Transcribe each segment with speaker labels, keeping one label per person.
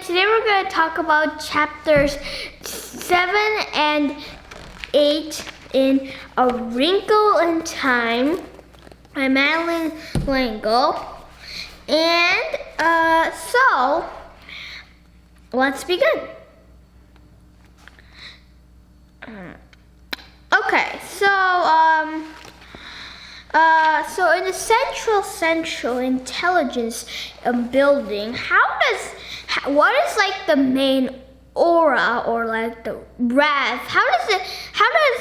Speaker 1: Today we're going to talk about chapters 7 and 8 in A Wrinkle in Time by Madeline Wrinkle. And so let's begin. Okay, so in the central intelligence building, what is like the main aura or like the wrath? How does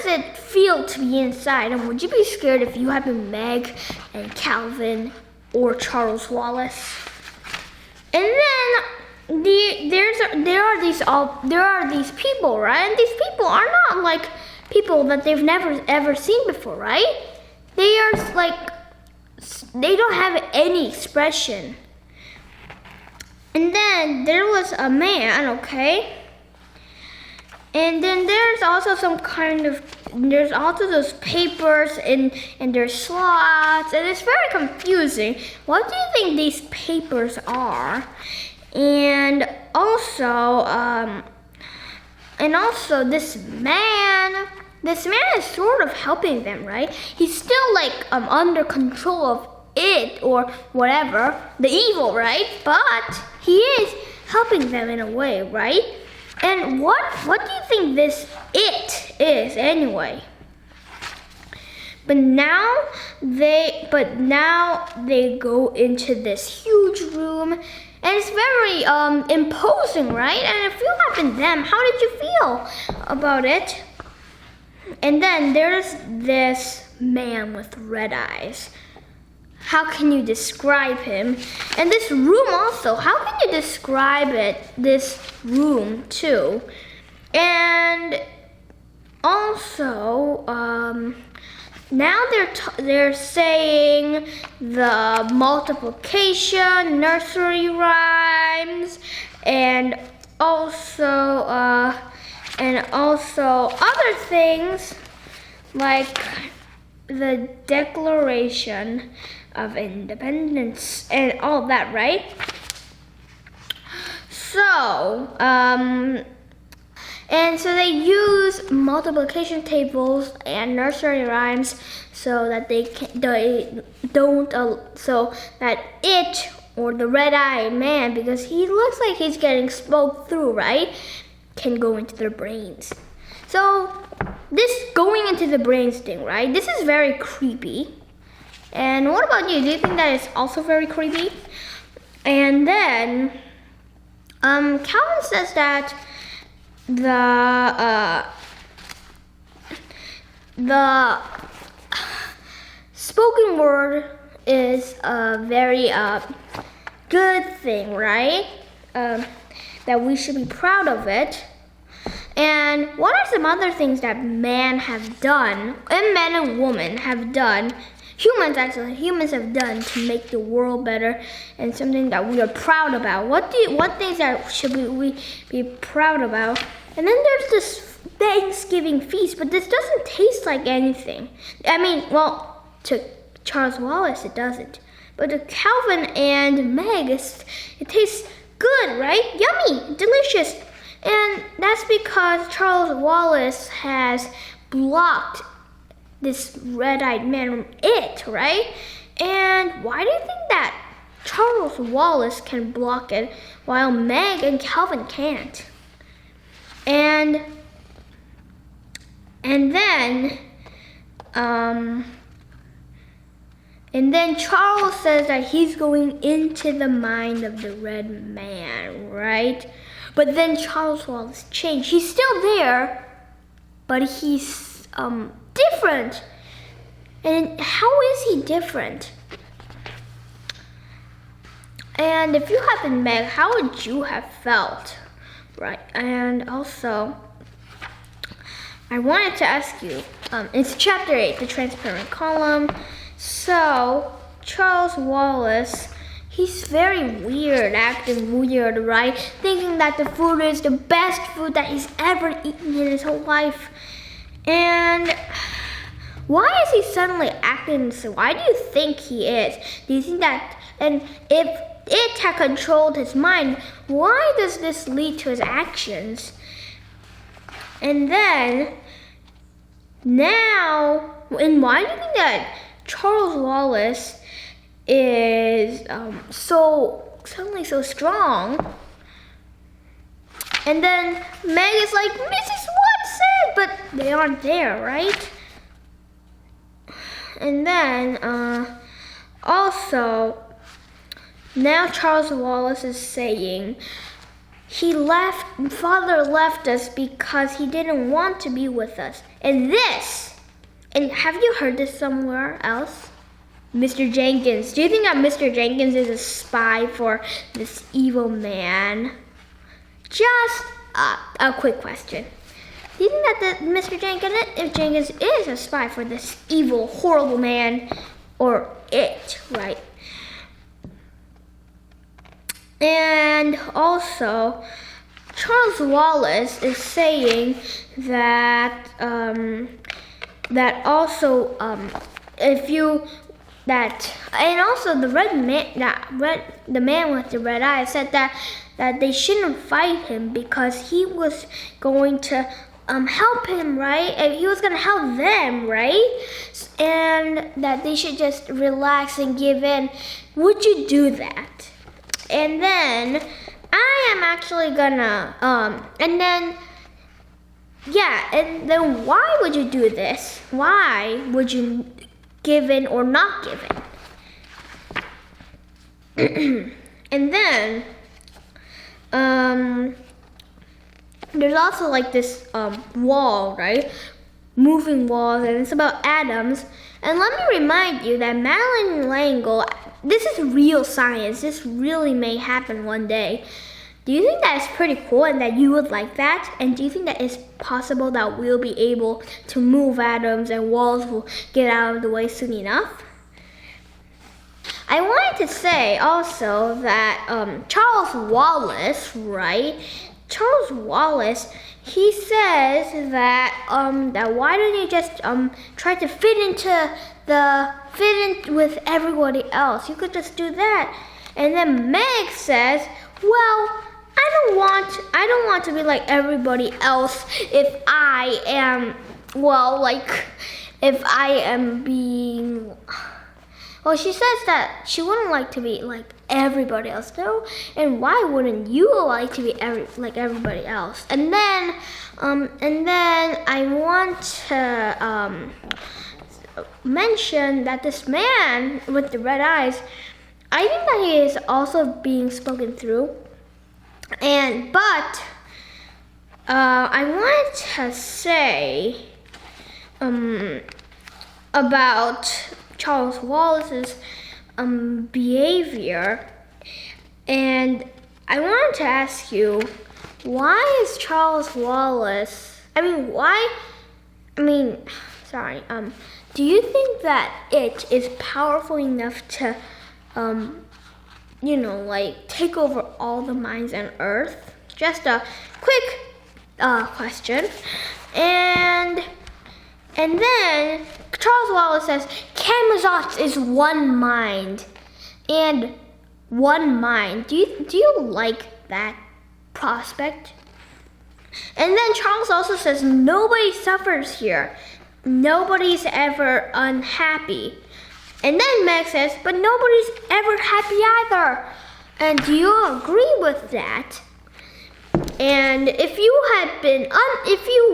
Speaker 1: it feel to be inside? And would you be scared if you had been Meg and Calvin or Charles Wallace? And then there are these people, right? And these people are not like people that they've never ever seen before, right? They are like, they don't have any expression. And then there was a man, okay? And then there's also there's also those papers and there's slots, and it's very confusing. What do you think these papers are? And also this man is sort of helping them, right? He's still like under control of it or whatever, the evil, right? But he is helping them in a way, right? And what do you think this it is anyway? But now they go into this huge room, and it's very imposing, right? And if you had been them, how did you feel about it? And then there's this man with red eyes. How can you describe him? And this room also, how can you describe it, this room too? And also, now they're saying the multiplication, nursery rhymes, and also other things like the Declaration of Independence and all that, right? So, and so they use multiplication tables and nursery rhymes so that so that it, or the red-eyed man, because he looks like he's getting smoked through, right, can go into their brains. So this going into the brains thing, right? This is very creepy. And what about you? Do you think that is also very creepy? And then Calvin says that the spoken word is a very good thing, right? That we should be proud of it. And what are some other things that men have done, and men and women have done, humans have done to make the world better, and something that we are proud about? What things that should we be proud about? And then there's this Thanksgiving feast, but this doesn't taste like anything. I mean, well, to Charles Wallace it doesn't, but to Calvin and Meg it tastes good, right? Yummy, delicious. And that's because Charles Wallace has blocked this red-eyed man from it, right? And why do you think that Charles Wallace can block it while Meg and Calvin can't? And then Charles says that he's going into the mind of the red man, right? But then Charles Wallace changed. He's still there, but he's different. And how is he different? And if you had been Meg, how would you have felt? Right, and also, I wanted to ask you, it's chapter 8, the transparent column. So, Charles Wallace, he's very weird, acting weird, right? Thinking that the food is the best food that he's ever eaten in his whole life. And why is he suddenly acting so? Why do you think he is? Do you think that, and if it had controlled his mind, why does this lead to his actions? And then, now, and why do you think that Charles Wallace is suddenly so strong? And then Meg is like, Mrs. Watson, but they aren't there, right? And then, also, now Charles Wallace is saying, Father left us because he didn't want to be with us. And have you heard this somewhere else? Mr. Jenkins. Do you think that Mr. Jenkins is a spy for this evil man? Just a quick question. Do you think that Mr. Jenkins is a spy for this evil, horrible man? Or it, right? And also, Charles Wallace is saying that and also the the man with the red eyes said that they shouldn't fight him because he was going to help him, right? And he was going to help them, right? And that they should just relax and give in. Would you do that? And then I am actually gonna and then why would you do this? Why would you give in or not give in? And then there's also like this wall, right? Moving walls, and it's about atoms. And let me remind you that Madeline Langle, this is real science. This really may happen one day. Do you think that is pretty cool and that you would like that? And do you think that it's possible that we'll be able to move atoms and walls will get out of the way soon enough? I wanted to say also that Charles Wallace, right? Charles Wallace, he says that why don't you just try to fit in with everybody else? You could just do that. And then Meg says, well, I don't want to be like everybody else if I am being. Well, she says that she wouldn't like to be like everybody else, though. And why wouldn't you like to be like everybody else? And then I want to mention that this man with the red eyes, I think that he is also being spoken through. But I wanted to say about Charles Wallace's behavior, and I wanted to ask you, why is Charles Wallace? Do you think that it is powerful enough to, take over all the minds on Earth? Just a quick question, and then Charles Wallace says, Camazotz is one mind. And one mind. Do you like that prospect? And then Charles also says, nobody suffers here. Nobody's ever unhappy. And then Meg says, but nobody's ever happy either. And do you agree with that? And if you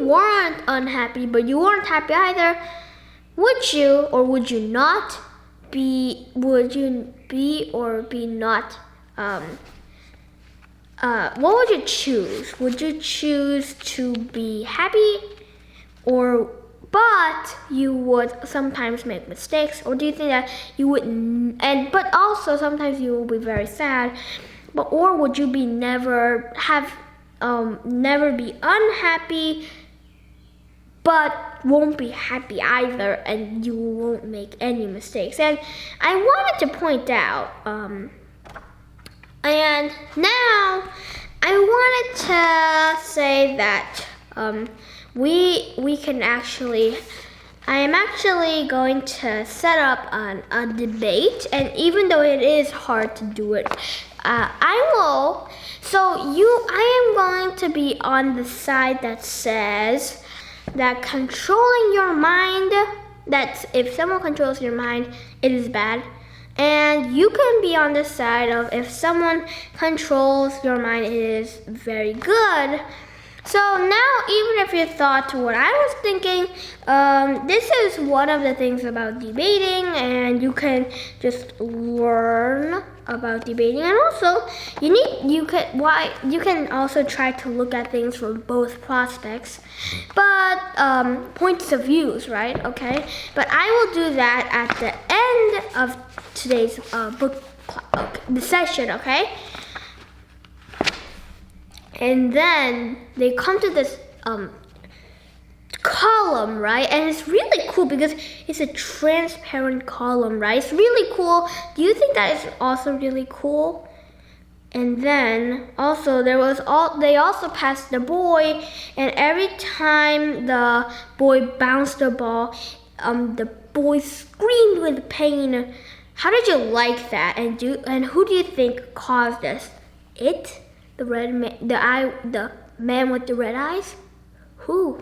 Speaker 1: weren't unhappy, but you weren't happy either, would you or would you not be? Would you be or be not? What would you choose? Would you choose to be happy but you would sometimes make mistakes, or do you think that you wouldn't? But also sometimes you will be very sad, or would you be never be unhappy, but won't be happy either, and you won't make any mistakes? And I wanted to point out, and now I wanted to say that we can actually, I am actually going to set up a debate, and even though it is hard to do it, I am going to be on the side that says that controlling your mind, that if someone controls your mind, it is bad. And you can be on the side of if someone controls your mind, it is very good. So now, even if you thought what I was thinking, this is one of the things about debating, and you can just learn about debating. And also, you can also try to look at things from both prospects, but points of views, right? Okay, but I will do that at the end of today's the session. Okay. And then they come to this column, right? And it's really cool because it's a transparent column, right? It's really cool. Do you think that is also really cool? And then also they also passed the boy, and every time the boy bounced the ball, the boy screamed with pain. How did you like that? And who do you think caused this? It? The the man with the red eyes? Who?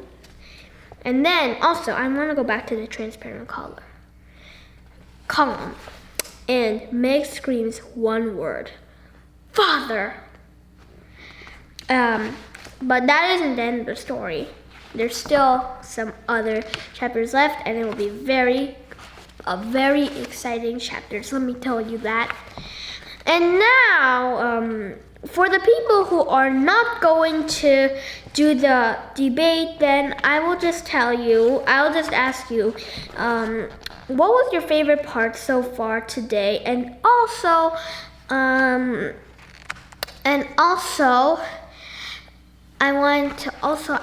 Speaker 1: And then also, I want to go back to the transparent column. And Meg screams one word: Father. But that isn't the end of the story. There's still some other chapters left, and it will be a very exciting chapters. Let me tell you that. And now, for the people who are not going to do the debate, then I'll just ask you, what was your favorite part so far today? And also, I want to also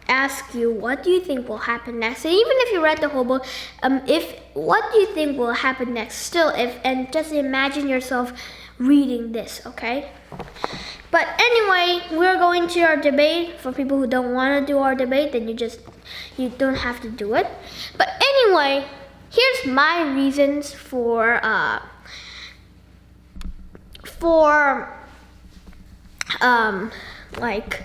Speaker 1: ask you, what do you think will happen next? And even if you read the whole book, what do you think will happen next? And just imagine yourself reading this, okay? But anyway, we're going to our debate. For people who don't want to do our debate, then you don't have to do it. But anyway, here's my reasons for like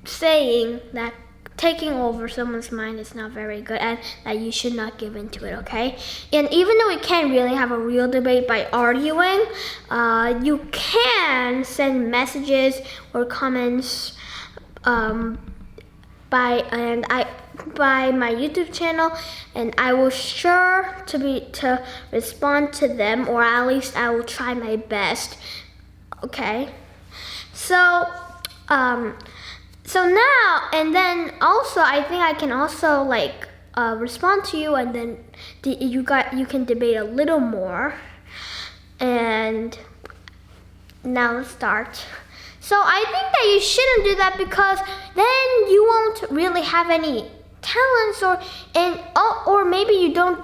Speaker 1: saying that taking over someone's mind is not very good, and that you should not give into it, okay? And even though we can't really have a real debate by arguing, you can send messages or comments by my YouTube channel, and I will sure to respond to them, or at least I will try my best, okay? So now, and then also, I think I can also respond to you, and then you can debate a little more. And now let's start. So I think that you shouldn't do that, because then you won't really have any talents, or maybe you can't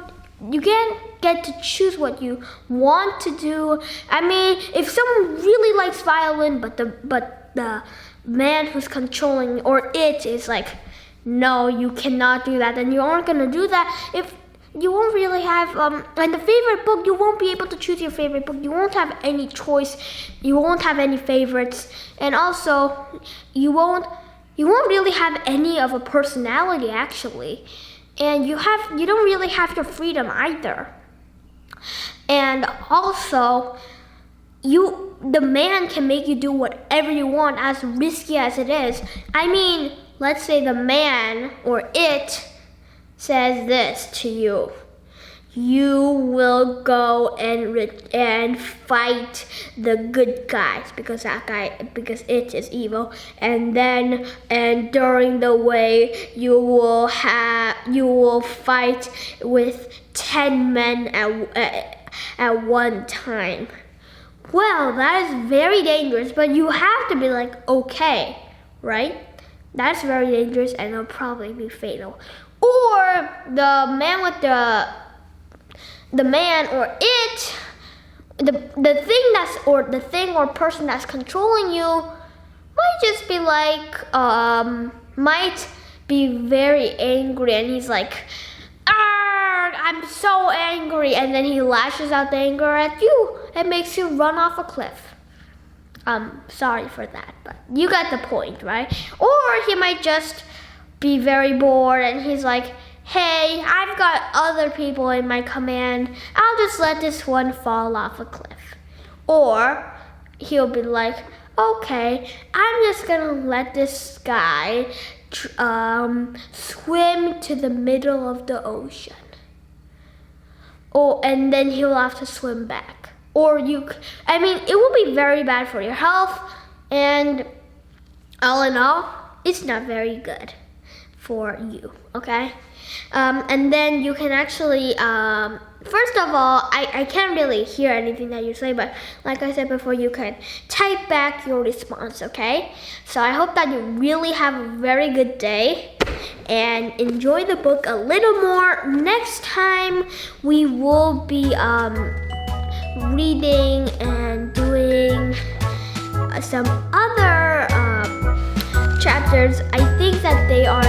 Speaker 1: get to choose what you want to do. I mean, if someone really likes violin, but the man who's controlling or it is like, no, you cannot do that, then you aren't gonna do that. If you won't really have and the favorite book, you won't be able to choose your favorite book. You won't have any choice. You won't have any favorites, and also you won't really have any of a personality, actually, and you don't really have your freedom either. And also, the man can make you do whatever you want, as risky as it is. I mean, let's say the man or it says this to you: you will go and fight the good guys because it is evil, and during the way you will fight with 10 men at one time. Well, that is very dangerous, but you have to be like, okay, right? That's very dangerous and it'll probably be fatal. Or the man the thing or person that's controlling you might just be like, might be very angry, and he's like, I'm so angry, and then he lashes out the anger at you and makes you run off a cliff. Sorry for that, but you got the point, right? Or he might just be very bored and he's like, hey, I've got other people in my command. I'll just let this one fall off a cliff. Or he'll be like, okay, I'm just gonna let this guy swim to the middle of the ocean. Oh, and then he'll have to swim back. Or it will be very bad for your health, and all in all, it's not very good for you, okay? And then you can actually, first of all, I can't really hear anything that you say, but like I said before, you can type back your response, okay? So I hope that you really have a very good day and enjoy the book a little more. Next time, we will be reading and doing some other chapters. I think that they are